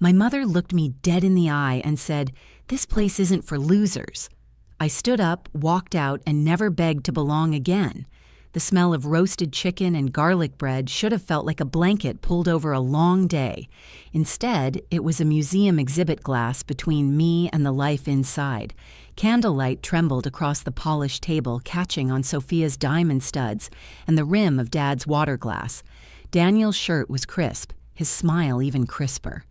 My mother looked me dead in the eye and said, "This place isn't for losers." I stood up, walked out, and never begged to belong again. The smell of roasted chicken and garlic bread should have felt like a blanket pulled over a long day. Instead, it was a museum exhibit glass between me and the life inside. Candlelight trembled across the polished table, catching on Sophia's diamond studs and the rim of Dad's water glass. Daniel's shirt was crisp, his smile even crisper.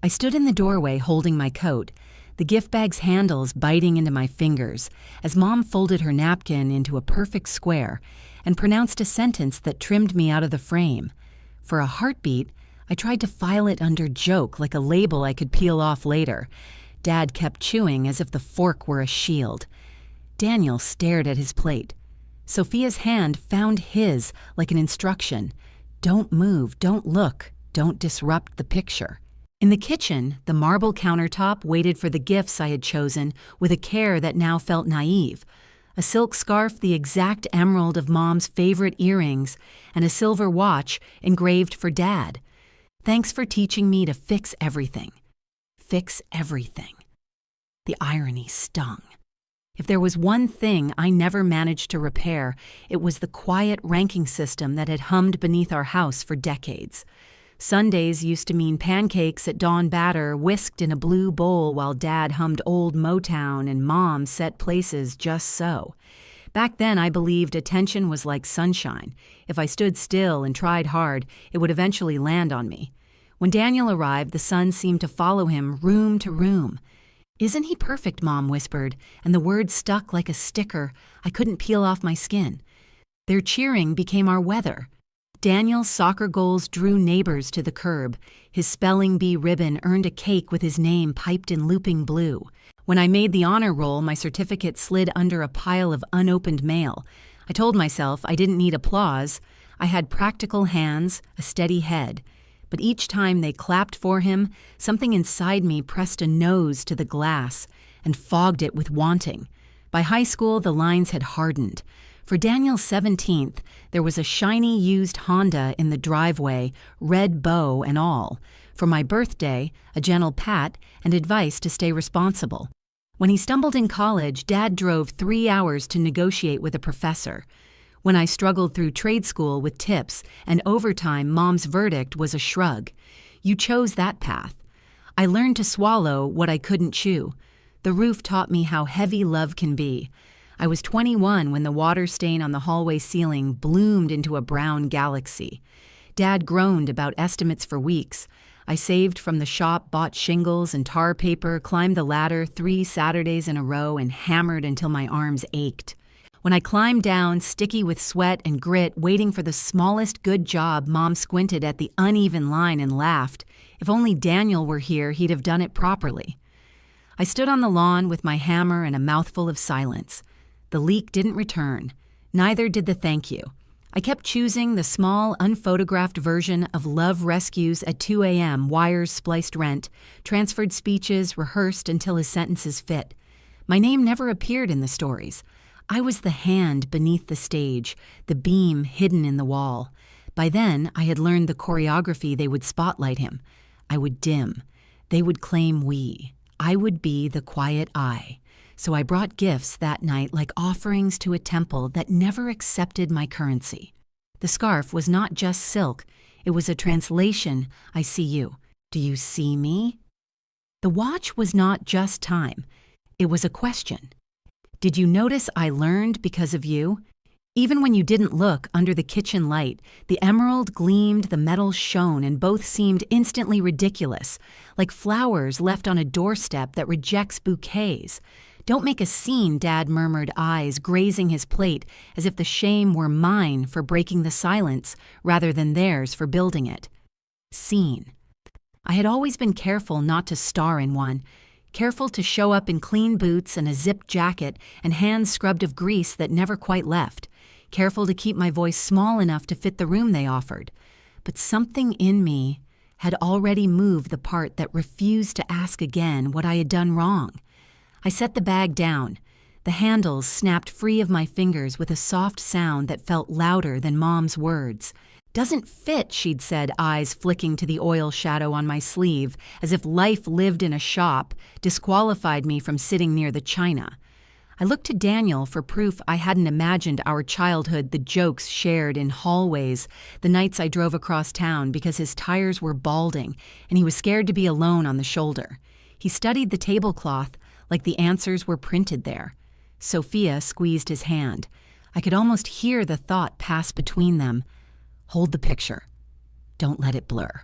I stood in the doorway holding my coat, the gift bag's handles biting into my fingers, as Mom folded her napkin into a perfect square and pronounced a sentence that trimmed me out of the frame. For a heartbeat, I tried to file it under joke like a label I could peel off later. Dad kept chewing as if the fork were a shield. Daniel stared at his plate. Sophia's hand found his like an instruction. Don't move, don't look, don't disrupt the picture. In the kitchen, the marble countertop waited for the gifts I had chosen with a care that now felt naive. A silk scarf the exact emerald of Mom's favorite earrings, and a silver watch engraved for Dad. Thanks for teaching me to fix everything. Fix everything. The irony stung. If there was one thing I never managed to repair, it was the quiet ranking system that had hummed beneath our house for decades. Sundays used to mean pancakes at dawn batter whisked in a blue bowl while Dad hummed old Motown and Mom set places just so. Back then I believed attention was like sunshine. If I stood still and tried hard, it would eventually land on me. When Daniel arrived, the sun seemed to follow him room to room. "Isn't he perfect?" Mom whispered, and the word stuck like a sticker I couldn't peel off my skin. Their cheering became our weather. Daniel's soccer goals drew neighbors to the curb. His spelling bee ribbon earned a cake with his name piped in looping blue. When I made the honor roll, my certificate slid under a pile of unopened mail. I told myself I didn't need applause. I had practical hands, a steady head. But each time they clapped for him, something inside me pressed a nose to the glass and fogged it with wanting. By high school, the lines had hardened. For Daniel's 17th, there was a shiny used Honda in the driveway, red bow and all. For my birthday, a gentle pat and advice to stay responsible. When he stumbled in college, Dad drove 3 hours to negotiate with a professor. When I struggled through trade school with tips and overtime, Mom's verdict was a shrug. "You chose that path." I learned to swallow what I couldn't chew. The roof taught me how heavy love can be. I was 21 when the water stain on the hallway ceiling bloomed into a brown galaxy. Dad groaned about estimates for weeks. I saved from the shop, bought shingles and tar paper, climbed the ladder 3 Saturdays in a row, and hammered until my arms ached. When I climbed down, sticky with sweat and grit, waiting for the smallest good job, Mom squinted at the uneven line and laughed. If only Daniel were here, he'd have done it properly. I stood on the lawn with my hammer and a mouthful of silence. The leak didn't return. Neither did the thank you. I kept choosing the small, unphotographed version of Love Rescues at 2 a.m., wires spliced rent, transferred speeches, rehearsed until his sentences fit. My name never appeared in the stories. I was the hand beneath the stage, the beam hidden in the wall. By then, I had learned the choreography. They would spotlight him. I would dim. They would claim we. I would be the quiet eye. So I brought gifts that night like offerings to a temple that never accepted my currency. The scarf was not just silk. It was a translation. I see you. Do you see me? The watch was not just time. It was a question. Did you notice I learned because of you? Even when you didn't look under the kitchen light, the emerald gleamed, the metal shone, and both seemed instantly ridiculous, like flowers left on a doorstep that rejects bouquets. "Don't make a scene," Dad murmured, eyes grazing his plate, as if the shame were mine for breaking the silence rather than theirs for building it. Scene. I had always been careful not to star in one, careful to show up in clean boots and a zipped jacket and hands scrubbed of grease that never quite left, careful to keep my voice small enough to fit the room they offered. But something in me had already moved the part that refused to ask again what I had done wrong. I set the bag down. The handles snapped free of my fingers with a soft sound that felt louder than Mom's words. "Doesn't fit," she'd said, eyes flicking to the oil shadow on my sleeve, as if life lived in a shop, disqualified me from sitting near the china. I looked to Daniel for proof I hadn't imagined our childhood, the jokes shared in hallways, the nights I drove across town because his tires were balding and he was scared to be alone on the shoulder. He studied the tablecloth like the answers were printed there. Sophia squeezed his hand. I could almost hear the thought pass between them. Hold the picture. Don't let it blur.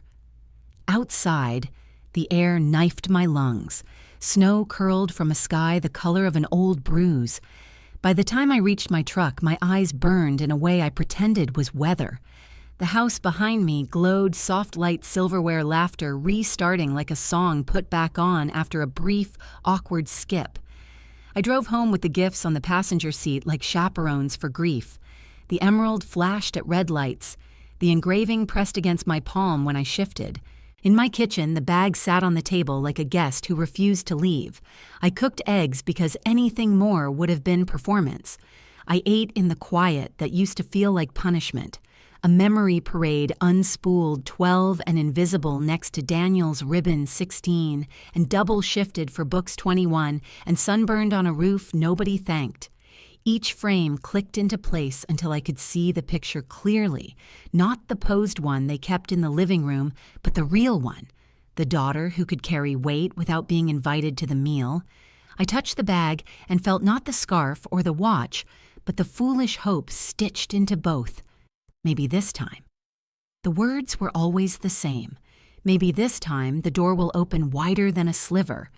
Outside, the air knifed my lungs. Snow curled from a sky the color of an old bruise. By the time I reached my truck, my eyes burned in a way I pretended was weather. The house behind me glowed soft light silverware laughter restarting like a song put back on after a brief, awkward skip. I drove home with the gifts on the passenger seat like chaperones for grief. The emerald flashed at red lights. The engraving pressed against my palm when I shifted. In my kitchen, the bag sat on the table like a guest who refused to leave. I cooked eggs because anything more would have been performance. I ate in the quiet that used to feel like punishment. A memory parade unspooled 12 and invisible next to Daniel's ribbon 16 and double shifted for books 21 and sunburned on a roof nobody thanked. Each frame clicked into place until I could see the picture clearly, not the posed one they kept in the living room, but the real one, the daughter who could carry weight without being invited to the meal. I touched the bag and felt not the scarf or the watch, but the foolish hope stitched into both. Maybe this time. The words were always the same. Maybe this time the door will open wider than a sliver.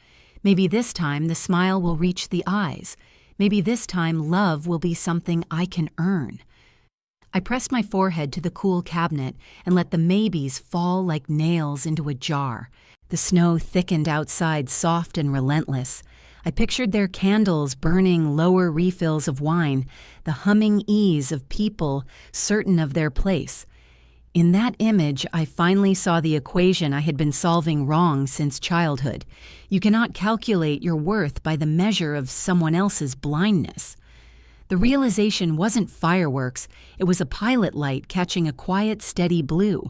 Maybe this time the smile will reach the eyes. Maybe this time love will be something I can earn. I pressed my forehead to the cool cabinet and let the maybes fall like nails into a jar. The snow thickened outside, soft and relentless. I pictured their candles burning lower refills of wine, the humming ease of people certain of their place. In that image, I finally saw the equation I had been solving wrong since childhood. You cannot calculate your worth by the measure of someone else's blindness. The realization wasn't fireworks, it was a pilot light catching a quiet, steady blue.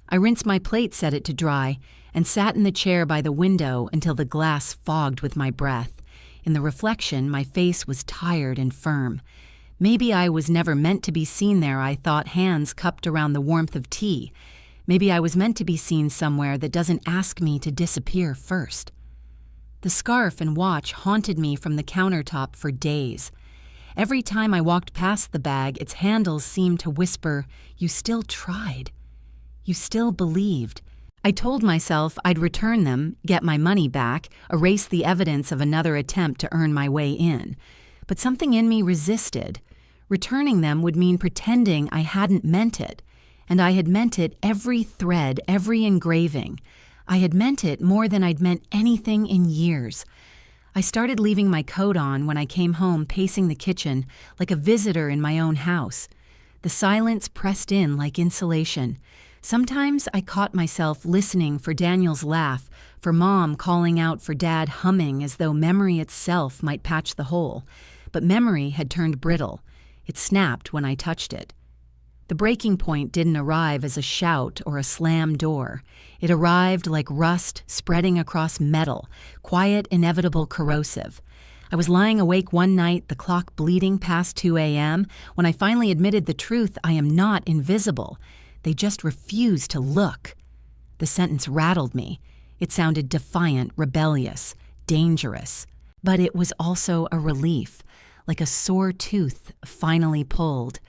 I rinsed my plate, set it to dry, and sat in the chair by the window until the glass fogged with my breath. In the reflection, my face was tired and firm. Maybe I was never meant to be seen there, I thought, hands cupped around the warmth of tea. Maybe I was meant to be seen somewhere that doesn't ask me to disappear first. The scarf and watch haunted me from the countertop for days. Every time I walked past the bag, its handles seemed to whisper, "You still tried. You still believed." I told myself I'd return them, get my money back, erase the evidence of another attempt to earn my way in. But something in me resisted. Returning them would mean pretending I hadn't meant it. And I had meant it every thread, every engraving. I had meant it more than I'd meant anything in years. I started leaving my coat on when I came home, pacing the kitchen like a visitor in my own house. The silence pressed in like insulation. Sometimes I caught myself listening for Daniel's laugh, for Mom calling out for Dad humming as though memory itself might patch the hole. But memory had turned brittle. It snapped when I touched it. The breaking point didn't arrive as a shout or a slammed door. It arrived like rust spreading across metal, quiet, inevitable, corrosive. I was lying awake one night, the clock bleeding past 2 a.m., when I finally admitted the truth: I am not invisible. They just refuse to look. The sentence rattled me. It sounded defiant, rebellious, dangerous. But it was also a relief, like a sore tooth finally pulled.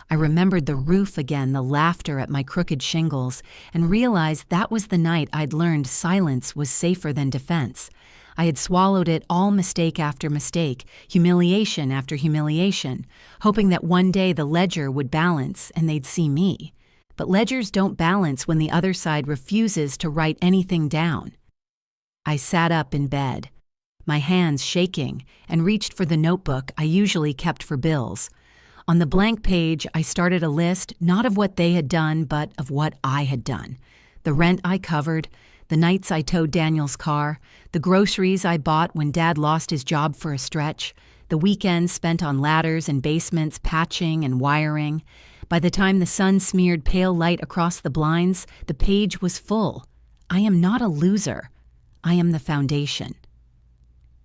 I remembered the roof again, the laughter at my crooked shingles, and realized that was the night I'd learned silence was safer than defense. I had swallowed it all, mistake after mistake, humiliation after humiliation, hoping that one day the ledger would balance and they'd see me. But ledgers don't balance when the other side refuses to write anything down. I sat up in bed, my hands shaking, and reached for the notebook I usually kept for bills. On the blank page, I started a list, not of what they had done, but of what I had done. The rent I covered, the nights I towed Daniel's car, the groceries I bought when Dad lost his job for a stretch, the weekends spent on ladders and basements patching and wiring. By the time the sun smeared pale light across the blinds, the page was full. I am not a loser. I am the foundation.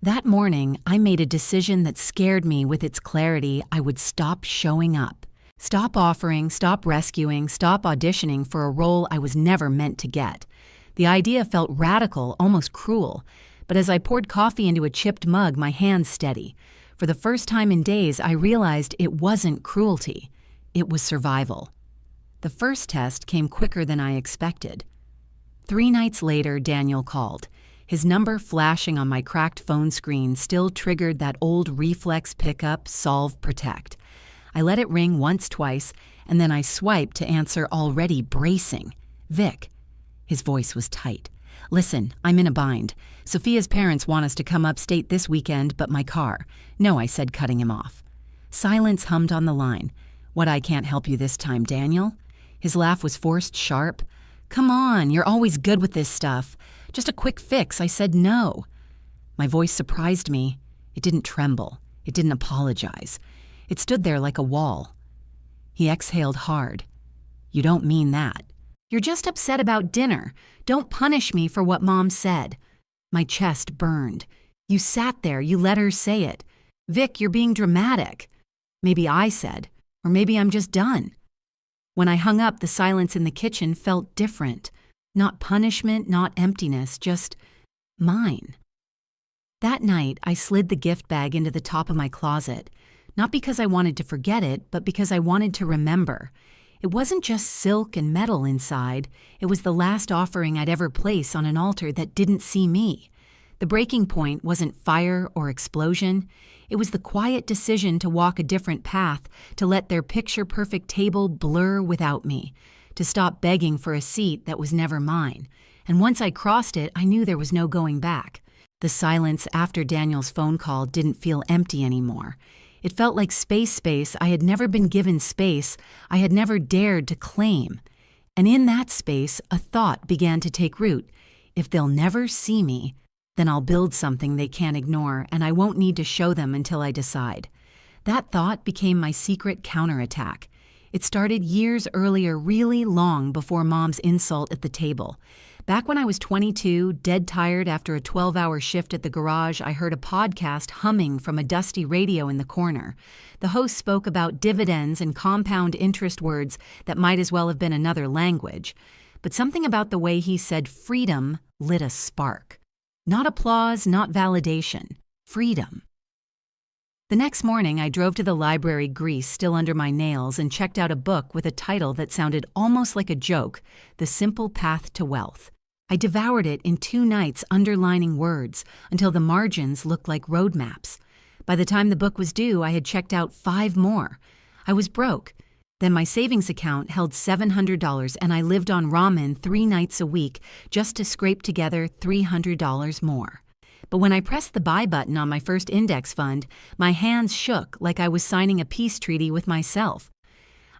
That morning, I made a decision that scared me with its clarity. I would stop showing up. Stop offering, stop rescuing, stop auditioning for a role I was never meant to get. The idea felt radical, almost cruel, but as I poured coffee into a chipped mug, my hands steady. For the first time in days, I realized it wasn't cruelty. It was survival. The first test came quicker than I expected. 3 nights later, Daniel called. His number flashing on my cracked phone screen still triggered that old reflex pickup, solve, protect. I let it ring once, twice, and then I swiped to answer, already bracing. Vic. His voice was tight. Listen, I'm in a bind. Sophia's parents want us to come upstate this weekend, but my car. No, I said, cutting him off. Silence hummed on the line. What, I can't help you this time, Daniel? His laugh was forced, sharp. Come on, you're always good with this stuff. Just a quick fix. I said no. My voice surprised me. It didn't tremble. It didn't apologize. It stood there like a wall. He exhaled hard. You don't mean that. You're just upset about dinner. Don't punish me for what Mom said. My chest burned. You sat there. You let her say it. Vic, you're being dramatic. Maybe I said, or maybe I'm just done. When I hung up, the silence in the kitchen felt different. Not punishment, not emptiness, just mine. That night, I slid the gift bag into the top of my closet, not because I wanted to forget it, but because I wanted to remember. It wasn't just silk and metal inside. It was the last offering I'd ever place on an altar that didn't see me. The breaking point wasn't fire or explosion. It was the quiet decision to walk a different path, to let their picture-perfect table blur without me, to stop begging for a seat that was never mine. And once I crossed it, I knew there was no going back. The silence after Daniel's phone call didn't feel empty anymore. It felt like space I had never been given, space I had never dared to claim. And in that space, a thought began to take root. If they'll never see me, then I'll build something they can't ignore, and I won't need to show them until I decide. That thought became my secret counterattack. It started years earlier, really long before Mom's insult at the table. Back when I was 22, dead tired after a 12-hour shift at the garage, I heard a podcast humming from a dusty radio in the corner. The host spoke about dividends and compound interest, words that might as well have been another language. But something about the way he said freedom lit a spark. Not applause, not validation. Freedom. The next morning, I drove to the library, grease still under my nails, and checked out a book with a title that sounded almost like a joke, The Simple Path to Wealth. I devoured it in 2 nights, underlining words, until the margins looked like roadmaps. By the time the book was due, I had checked out 5 more. I was broke. Then my savings account held $700, and I lived on ramen 3 nights a week just to scrape together $300 more. But when I pressed the buy button on my first index fund, my hands shook like I was signing a peace treaty with myself.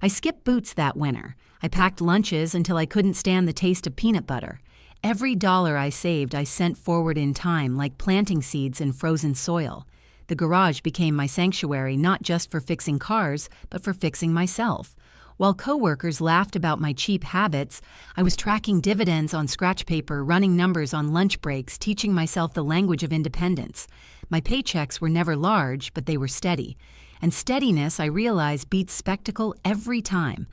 I skipped boots that winter. I packed lunches until I couldn't stand the taste of peanut butter. Every dollar I saved I sent forward in time, like planting seeds in frozen soil. The garage became my sanctuary, not just for fixing cars, but for fixing myself. While coworkers laughed about my cheap habits, I was tracking dividends on scratch paper, running numbers on lunch breaks, teaching myself the language of independence. My paychecks were never large, but they were steady. And steadiness, I realized, beats spectacle every time.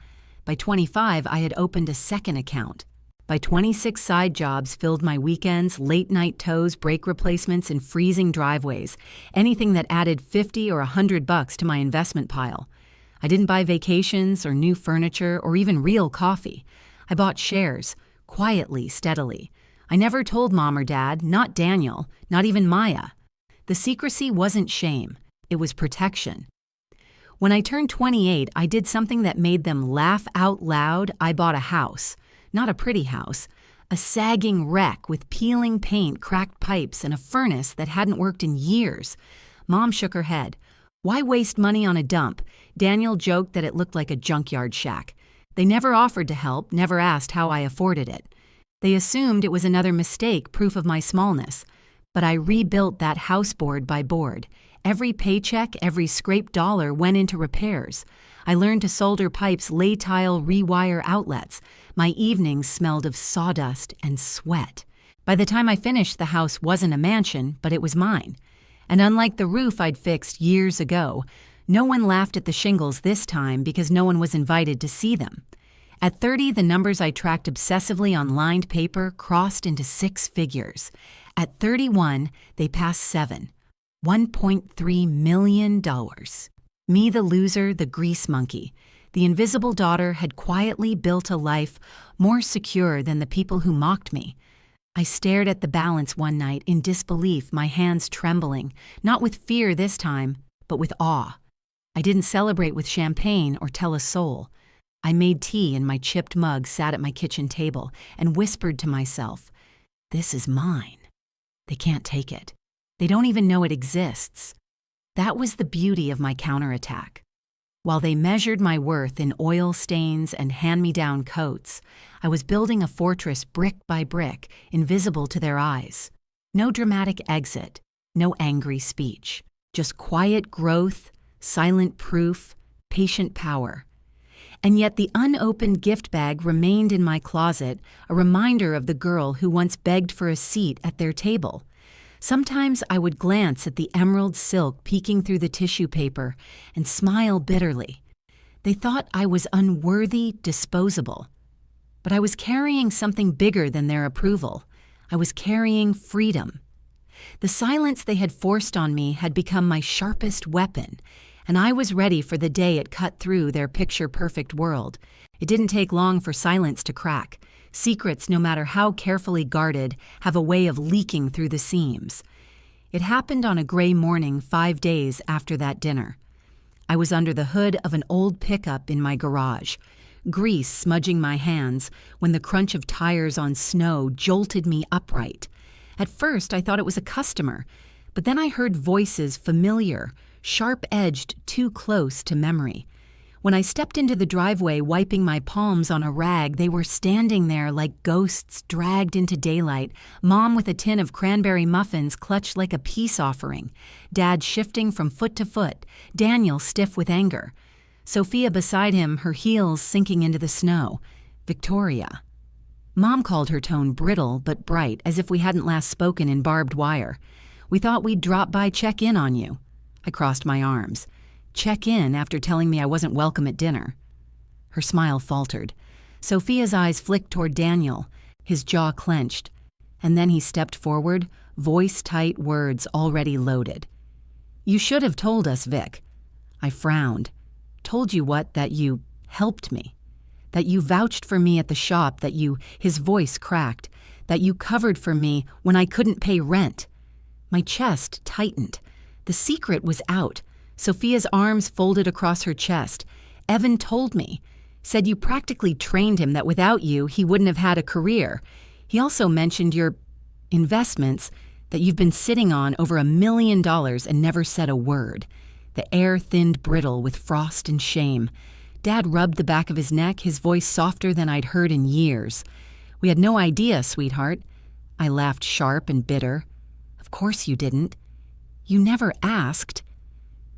By 25, I had opened a second account. By 26, side jobs filled my weekends, late-night tows, brake replacements, and freezing driveways. Anything that added $50 or $100 to my investment pile. I didn't buy vacations or new furniture or even real coffee. I bought shares, quietly, steadily. I never told Mom or Dad, not Daniel, not even Maya. The secrecy wasn't shame. It was protection. When I turned 28, I did something that made them laugh out loud. I bought a house. Not a pretty house. A sagging wreck with peeling paint, cracked pipes, and a furnace that hadn't worked in years. Mom shook her head. Why waste money on a dump? Daniel joked that it looked like a junkyard shack. They never offered to help, never asked how I afforded it. They assumed it was another mistake, proof of my smallness. But I rebuilt that house board by board. Every paycheck, every scraped dollar went into repairs. I learned to solder pipes, lay tile, rewire outlets. My evenings smelled of sawdust and sweat. By the time I finished, the house wasn't a mansion, but it was mine. And unlike the roof I'd fixed years ago, no one laughed at the shingles this time because no one was invited to see them. At 30, the numbers I tracked obsessively on lined paper crossed into six figures. At 31, they passed seven. $1.3 million. Me, the loser, the grease monkey. The invisible daughter had quietly built a life more secure than the people who mocked me. I stared at the balance one night in disbelief, my hands trembling, not with fear this time, but with awe. I didn't celebrate with champagne or tell a soul. I made tea in my chipped mug, sat at my kitchen table, and whispered to myself, "This is mine. They can't take it. They don't even know it exists." That was the beauty of my counterattack. While they measured my worth in oil stains and hand-me-down coats, I was building a fortress brick by brick, invisible to their eyes. No dramatic exit, no angry speech, just quiet growth, silent proof, patient power. And yet the unopened gift bag remained in my closet, a reminder of the girl who once begged for a seat at their table. Sometimes I would glance at the emerald silk peeking through the tissue paper and smile bitterly. They thought I was unworthy, disposable. But I was carrying something bigger than their approval. I was carrying freedom. The silence they had forced on me had become my sharpest weapon, and I was ready for the day it cut through their picture-perfect world. It didn't take long for silence to crack. Secrets, no matter how carefully guarded, have a way of leaking through the seams. It happened on a gray morning 5 days after that dinner. I was under the hood of an old pickup in my garage, grease smudging my hands when the crunch of tires on snow jolted me upright. At first, I thought it was a customer, but then I heard voices familiar, sharp-edged, too close to memory. When I stepped into the driveway wiping my palms on a rag, they were standing there like ghosts dragged into daylight, Mom with a tin of cranberry muffins clutched like a peace offering, Dad shifting from foot to foot, Daniel stiff with anger, Sophia beside him, her heels sinking into the snow, Victoria. Mom called her tone brittle but bright, as if we hadn't last spoken in barbed wire. "We thought we'd drop by, check in on you." I crossed my arms. Check in after telling me I wasn't welcome at dinner. Her smile faltered. Sophia's eyes flicked toward Daniel, his jaw clenched, and then he stepped forward, voice-tight words already loaded. "You should have told us, Vic." I frowned. "Told you what? That you helped me. That you vouched for me at the shop, that you," his voice cracked, "that you covered for me when I couldn't pay rent." My chest tightened. The secret was out. Sophia's arms folded across her chest. "Evan told me. Said you practically trained him, that without you, he wouldn't have had a career. He also mentioned your investments, that you've been sitting on over $1 million and never said a word." The air thinned brittle with frost and shame. Dad rubbed the back of his neck, his voice softer than I'd heard in years. "We had no idea, sweetheart." I laughed sharp and bitter. "Of course you didn't. You never asked."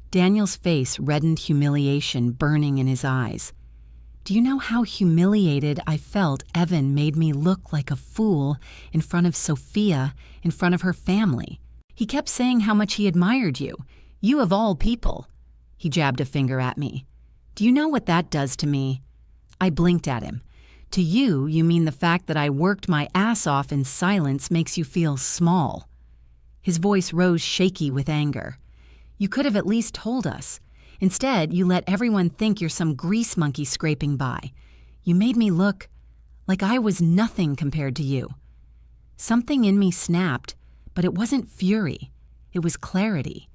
Daniel's face reddened humiliation burning in his eyes. "Do you know how humiliated I felt Evan made me look like a fool in front of Sophia, in front of her family? He kept saying how much he admired you. You of all people." He jabbed a finger at me. "Do you know what that does to me?" I blinked at him. "To you, you mean the fact that I worked my ass off in silence makes you feel small." His voice rose shaky with anger. "You could have at least told us. Instead, you let everyone think you're some grease monkey scraping by. You made me look like I was nothing compared to you." Something in me snapped, but it wasn't fury. It was clarity.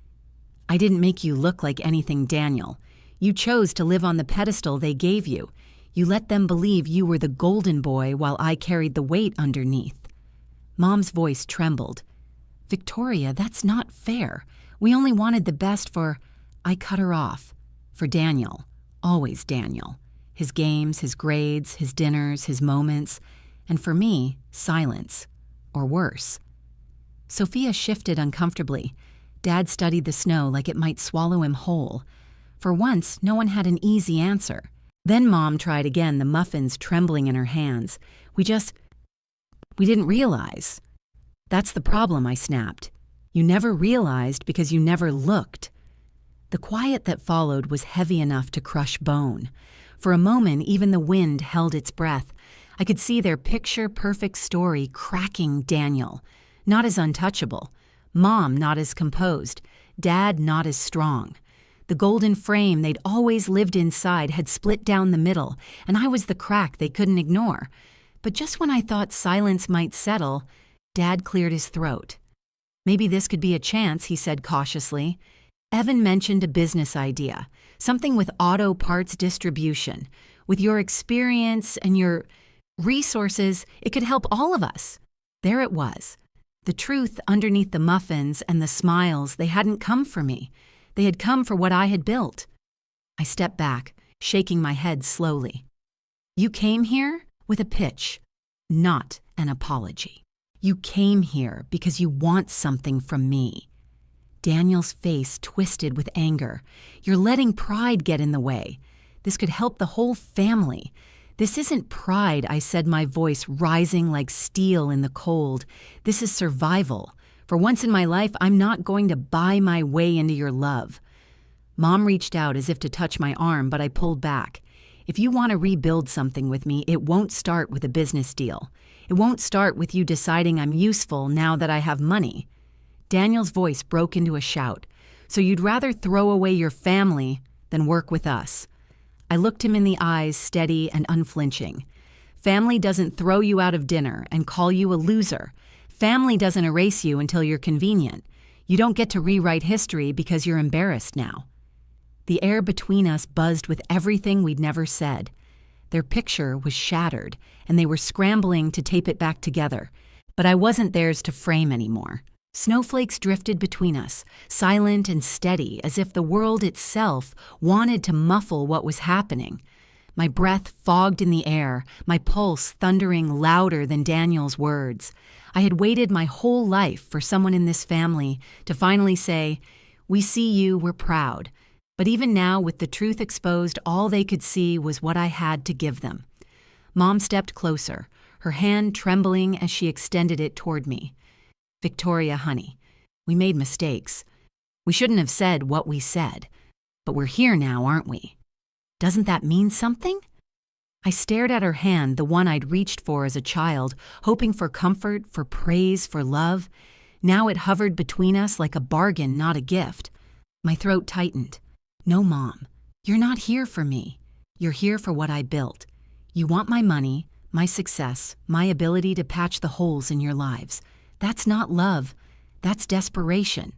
"I didn't make you look like anything, Daniel. You chose to live on the pedestal they gave you. You let them believe you were the golden boy while I carried the weight underneath." Mom's voice trembled. "Victoria, that's not fair. We only wanted the best for—" I cut her off. "For Daniel. Always Daniel. His games, his grades, his dinners, his moments. And for me, silence. Or worse." Sophia shifted uncomfortably. Dad studied the snow like it might swallow him whole. For once, no one had an easy answer. Then Mom tried again, the muffins trembling in her hands. We didn't realize. That's the problem, I snapped. You never realized because you never looked. The quiet that followed was heavy enough to crush bone. For a moment, even the wind held its breath. I could see their picture-perfect story cracking Daniel. Not as untouchable. Mom not as composed. Dad not as strong. The golden frame they'd always lived inside had split down the middle, and I was the crack they couldn't ignore. But just when I thought silence might settle, Dad cleared his throat. Maybe this could be a chance, he said cautiously. Evan mentioned a business idea, something with auto parts distribution. With your experience and your resources, it could help all of us. There it was. The truth underneath the muffins and the smiles, they hadn't come for me. They had come for what I had built. I stepped back, shaking my head slowly. You came here with a pitch, not an apology. You came here because you want something from me. Daniel's face twisted with anger. You're letting pride get in the way. This could help the whole family. This isn't pride, I said, my voice rising like steel in the cold. This is survival. For once in my life, I'm not going to buy my way into your love. Mom reached out as if to touch my arm, but I pulled back. If you want to rebuild something with me, it won't start with a business deal. It won't start with you deciding I'm useful now that I have money. Daniel's voice broke into a shout. So you'd rather throw away your family than work with us. I looked him in the eyes, steady and unflinching. Family doesn't throw you out of dinner and call you a loser. Family doesn't erase you until you're convenient. You don't get to rewrite history because you're embarrassed now. The air between us buzzed with everything we'd never said. Their picture was shattered, and they were scrambling to tape it back together. But I wasn't theirs to frame anymore. Snowflakes drifted between us, silent and steady, as if the world itself wanted to muffle what was happening. My breath fogged in the air, my pulse thundering louder than Daniel's words. I had waited my whole life for someone in this family to finally say, "We see you, we're proud." But even now, with the truth exposed, all they could see was what I had to give them. Mom stepped closer, her hand trembling as she extended it toward me. Victoria, honey, we made mistakes. We shouldn't have said what we said. But we're here now, aren't we? Doesn't that mean something? I stared at her hand, the one I'd reached for as a child, hoping for comfort, for praise, for love. Now it hovered between us like a bargain, not a gift. My throat tightened. No, Mom, you're not here for me. You're here for what I built. You want my money, my success, my ability to patch the holes in your lives. That's not love. That's desperation.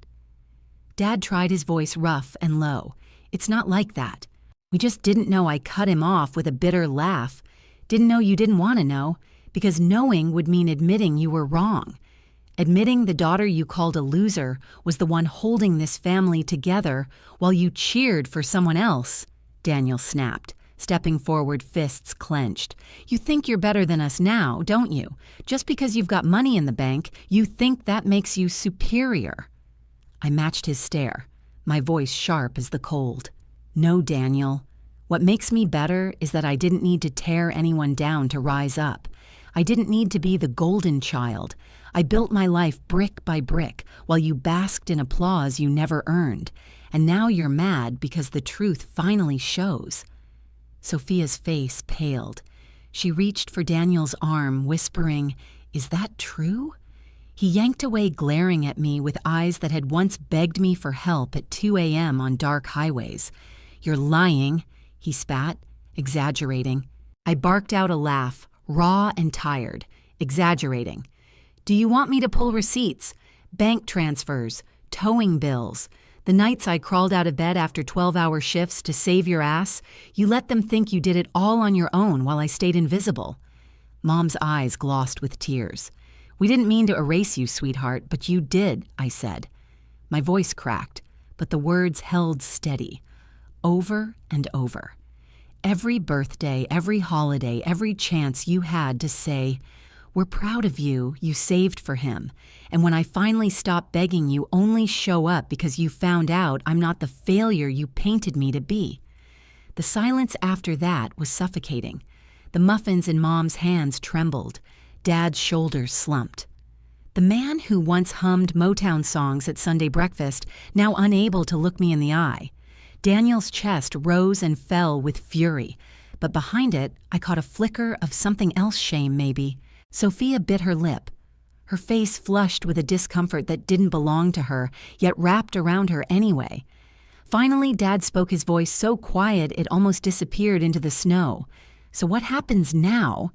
Dad tried his voice rough and low. It's not like that. We just didn't know I cut him off with a bitter laugh. Didn't know you didn't want to know, because knowing would mean admitting you were wrong. Admitting the daughter you called a loser was the one holding this family together while you cheered for someone else, Daniel snapped, stepping forward, fists clenched. You think you're better than us now, don't you? Just because you've got money in the bank, you think that makes you superior. I matched his stare, my voice sharp as the cold. No, Daniel. What makes me better is that I didn't need to tear anyone down to rise up. I didn't need to be the golden child. I built my life brick by brick while you basked in applause you never earned. And now you're mad because the truth finally shows. Sophia's face paled. She reached for Daniel's arm, whispering, "Is that true?" He yanked away, glaring at me with eyes that had once begged me for help at 2 a.m. on dark highways. "You're lying," he spat, exaggerating. I barked out a laugh, raw and tired, exaggerating. "Do you want me to pull receipts? Bank transfers, towing bills? The nights I crawled out of bed after 12-hour shifts to save your ass, you let them think you did it all on your own while I stayed invisible." Mom's eyes glossed with tears. "We didn't mean to erase you, sweetheart, but you did," I said. My voice cracked, but the words held steady. Over and over. Every birthday, every holiday, every chance you had to say, We're proud of you, you saved for him. And when I finally stop begging, you only show up because you found out I'm not the failure you painted me to be." The silence after that was suffocating. The muffins in Mom's hands trembled. Dad's shoulders slumped. The man who once hummed Motown songs at Sunday breakfast, now unable to look me in the eye. Daniel's chest rose and fell with fury, but behind it, I caught a flicker of something else, shame maybe. Sophia bit her lip. Her face flushed with a discomfort that didn't belong to her, yet wrapped around her anyway. Finally, Dad spoke, his voice so quiet it almost disappeared into the snow. "So what happens now?"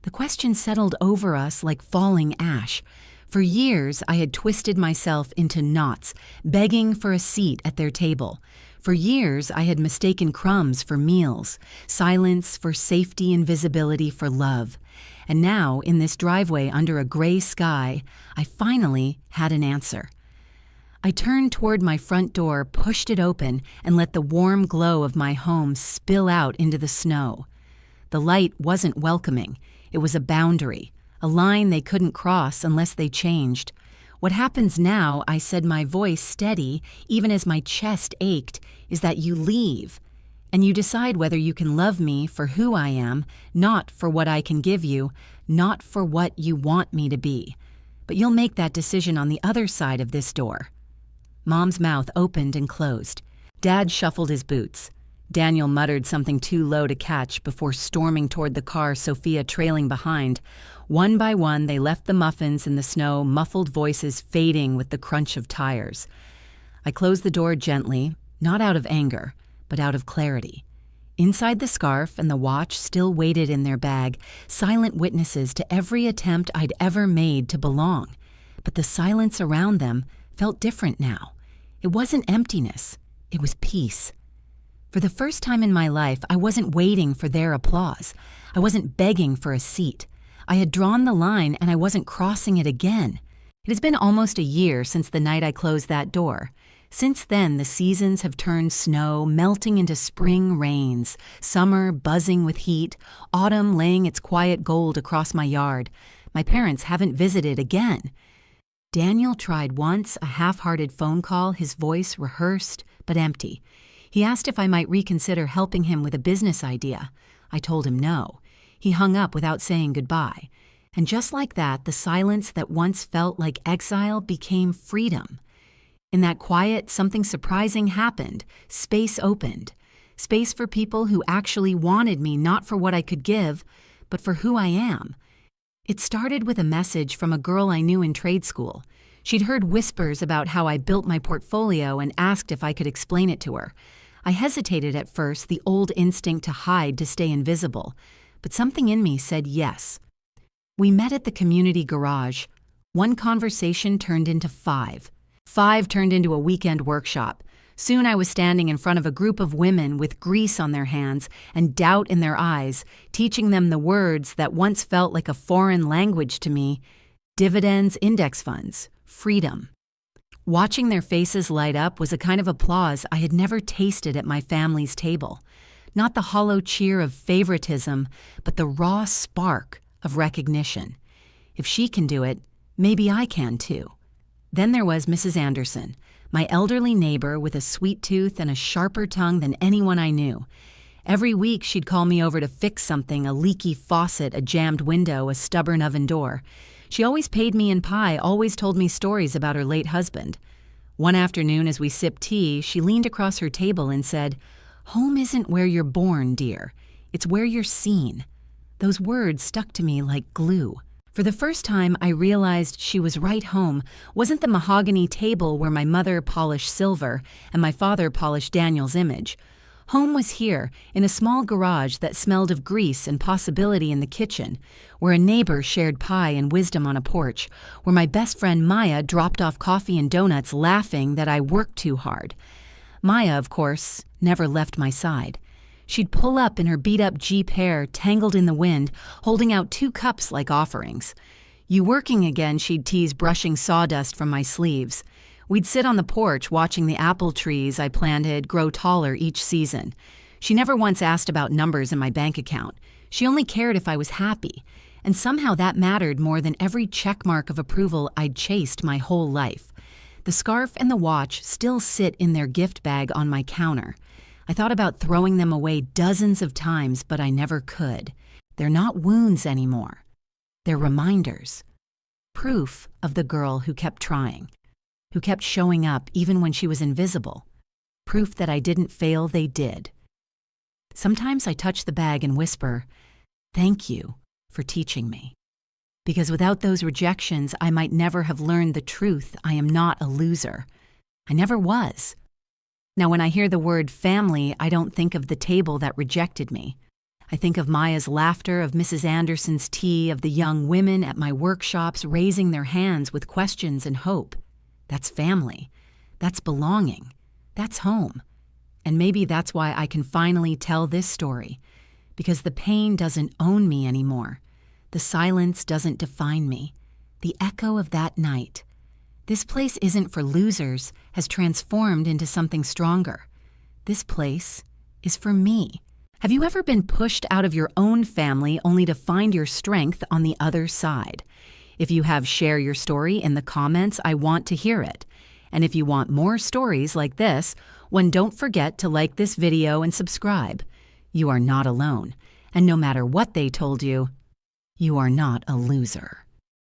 The question settled over us like falling ash. For years, I had twisted myself into knots, begging for a seat at their table. For years, I had mistaken crumbs for meals, silence for safety and visibility for love. And now, in this driveway under a gray sky, I finally had an answer. I turned toward my front door, pushed it open, and let the warm glow of my home spill out into the snow. The light wasn't welcoming. It was a boundary, a line they couldn't cross unless they changed. "What happens now," I said, my voice steady, even as my chest ached, "is that you leave. And you decide whether you can love me for who I am, not for what I can give you, not for what you want me to be. But you'll make that decision on the other side of this door." Mom's mouth opened and closed. Dad shuffled his boots. Daniel muttered something too low to catch before storming toward the car, Sophia trailing behind. One by one, they left the muffins in the snow, muffled voices fading with the crunch of tires. I closed the door gently, not out of anger, but out of clarity. Inside, the scarf and the watch still waited in their bag, silent witnesses to every attempt I'd ever made to belong. But the silence around them felt different now. It wasn't emptiness, it was peace. For the first time in my life, I wasn't waiting for their applause. I wasn't begging for a seat. I had drawn the line and I wasn't crossing it again. It has been almost a year since the night I closed that door. Since then, the seasons have turned snow, melting into spring rains, summer buzzing with heat, autumn laying its quiet gold across my yard. My parents haven't visited again. Daniel tried once, a half-hearted phone call, his voice rehearsed but empty. He asked if I might reconsider helping him with a business idea. I told him no. He hung up without saying goodbye. And just like that, the silence that once felt like exile became freedom. In that quiet, something surprising happened. Space opened. Space for people who actually wanted me, not for what I could give, but for who I am. It started with a message from a girl I knew in trade school. She'd heard whispers about how I built my portfolio and asked if I could explain it to her. I hesitated at first, the old instinct to hide, to stay invisible. But something in me said yes. We met at the community garage. One conversation turned into 5. 5 turned into a weekend workshop. Soon I was standing in front of a group of women with grease on their hands and doubt in their eyes, teaching them the words that once felt like a foreign language to me: dividends, index funds, freedom. Watching their faces light up was a kind of applause I had never tasted at my family's table. Not the hollow cheer of favoritism, but the raw spark of recognition. If she can do it, maybe I can too. Then there was Mrs. Anderson, my elderly neighbor with a sweet tooth and a sharper tongue than anyone I knew. Every week she'd call me over to fix something: a leaky faucet, a jammed window, a stubborn oven door. She always paid me in pie, always told me stories about her late husband. One afternoon as we sipped tea, she leaned across her table and said, "Home isn't where you're born, dear. It's where you're seen." Those words stuck to me like glue. For the first time, I realized she was right. Home wasn't the mahogany table where my mother polished silver and my father polished Daniel's image. Home was here, in a small garage that smelled of grease and possibility in the kitchen, where a neighbor shared pie and wisdom on a porch, where my best friend Maya dropped off coffee and donuts laughing that I worked too hard. Maya, of course, never left my side. She'd pull up in her beat-up Jeep hair, tangled in the wind, holding out 2 cups like offerings. "You working again?" she'd tease, brushing sawdust from my sleeves. We'd sit on the porch watching the apple trees I planted grow taller each season. She never once asked about numbers in my bank account. She only cared if I was happy. And somehow that mattered more than every checkmark of approval I'd chased my whole life. The scarf and the watch still sit in their gift bag on my counter. I thought about throwing them away dozens of times, but I never could. They're not wounds anymore. They're reminders. Proof of the girl who kept trying, who kept showing up even when she was invisible. Proof that I didn't fail, they did. Sometimes I touch the bag and whisper, "Thank you for teaching me." Because without those rejections, I might never have learned the truth. I am not a loser. I never was. Now, when I hear the word family, I don't think of the table that rejected me. I think of Maya's laughter, of Mrs. Anderson's tea, of the young women at my workshops raising their hands with questions and hope. That's family. That's belonging. That's home. And maybe that's why I can finally tell this story. Because the pain doesn't own me anymore. The silence doesn't define me. The echo of that night. This place isn't for losers has transformed into something stronger. This place is for me. Have you ever been pushed out of your own family only to find your strength on the other side? If you have, share your story in the comments. I want to hear it. And if you want more stories like this, don't forget to like this video and subscribe. You are not alone. And no matter what they told you, you are not a loser.